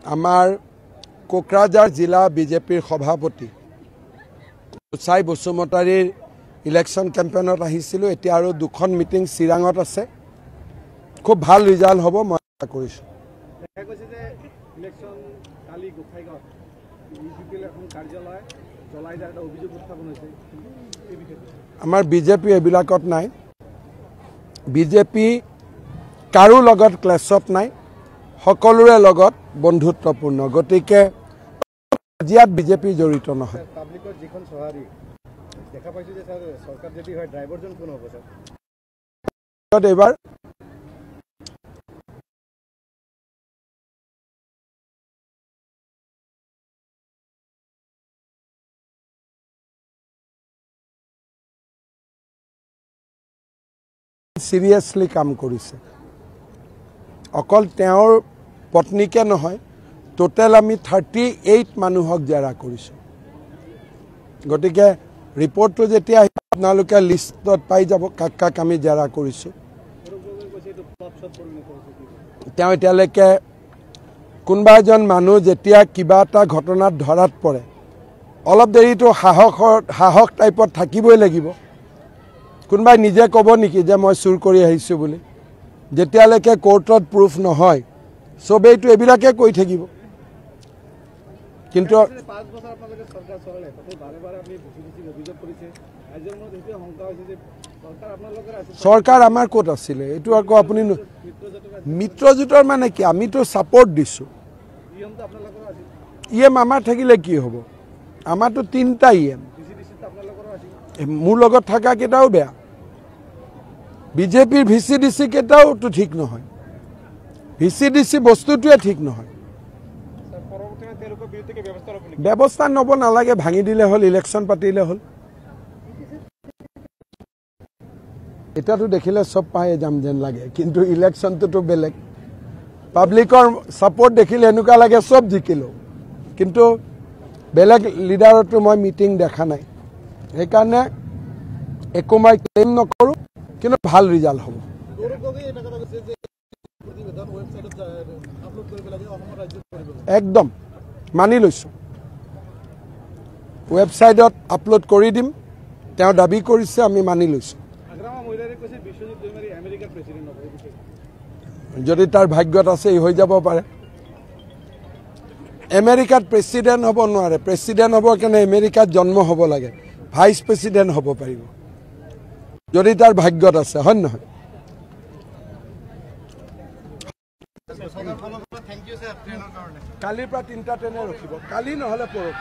আমাৰ কোকৰাঝাৰ জিলা বিজেপিৰ সভাপতি চাই বসুমতাৰীৰ ইলেকশ্যন কেম্পেইনত আহিছিলোঁ। এতিয়া আৰু দুখন মিটিং চিৰাঙত আছে। খুব ভাল ৰিজাল্ট হ'ব মই আশা কৰিছোঁ। আমাৰ বিজেপি এইবিলাকত নাই। বিজেপি কাৰো লগত ক্লেছত নাই, সকলোৰে লগত বন্ধুত্বপূৰ্ণ। গতিকে ইয়াত বিজেপি জড়িত নহয়। এইবাৰ সিৰিয়াছলি কাম কৰিছে। অকল তেওঁৰ পত্নীকে নহয়, টোটেল আমি 38 মানুহক জেৰা কৰিছোঁ। গতিকে ৰিপৰ্টটো যেতিয়া আপোনালোকে লিষ্টত পাই যাব কাক কাক আমি জেৰা কৰিছোঁ। তেওঁ এতিয়ালৈকে কোনোবা এজন মানুহ যেতিয়া কিবা এটা ঘটনাত ধৰাত পৰে, অলপ দেৰিটো সাহস টাইপত থাকিবই লাগিব। কোনোবাই নিজে ক'ব নেকি যে মই চুৰ কৰি আহিছোঁ বুলি? যেতিয়ালৈকে কোৰ্টত প্ৰুফ নহয় চবেইটো এইবিলাকে কৈ থাকিব। কিন্তু চৰকাৰ আমাৰ ক'ত আছিলে? এইটো আকৌ আপুনি মিত্ৰজোঁটৰ মানে কি? আমিতো ছাপৰ্ট দিছোঁ। EM আমাৰ থাকিলে কি হ'ব? আমাৰতো 3টা EM। মোৰ লগত থকা কেইটাও বেয়া। বিজেপিৰ VCDC কেইটাওতো ঠিক নহয়। VCDC বস্তুটোৱে ঠিক নহয়। ব্যৱস্থা ল'ব নালাগে, ভাঙি দিলে হ'ল, ইলেকশ্যন পাতিলে হ'ল। এতিয়াতো দেখিলে চব পায়ে যাম যেন লাগে, কিন্তু ইলেকশ্যনটোতো বেলেগ। পাব্লিকৰ ছাপৰ্ট দেখিলে এনেকুৱা লাগে চব জিকিলো, কিন্তু বেলেগ লিডাৰতো মই মিটিং দেখা নাই। সেইকাৰণে একো মই ক্লেইম নকৰোঁ, কিন্তু ভাল ৰিজাল্ট হ'ব। একদম মানি লৈছোঁ। ৱেবছাইটত আপলোড কৰি দিম। তেওঁ দাবী কৰিছে, আমি মানি লৈছোঁ। যদি তাৰ ভাগ্যত আছে হৈ যাব পাৰে। আমেৰিকাত প্ৰেছিডেণ্ট হ'ব নোৱাৰে। প্ৰেছিডেণ্ট হ'ব কাৰণে আমেৰিকাত জন্ম হ'ব লাগে। ভাইচ প্ৰেছিডেণ্ট হ'ব পাৰিব যদি তাৰ ভাগ্যত আছে, হয় নহয়? কালিৰ পৰা 3টা ট্ৰেইনে ৰখিব, কালি নহ'লে পৰহি।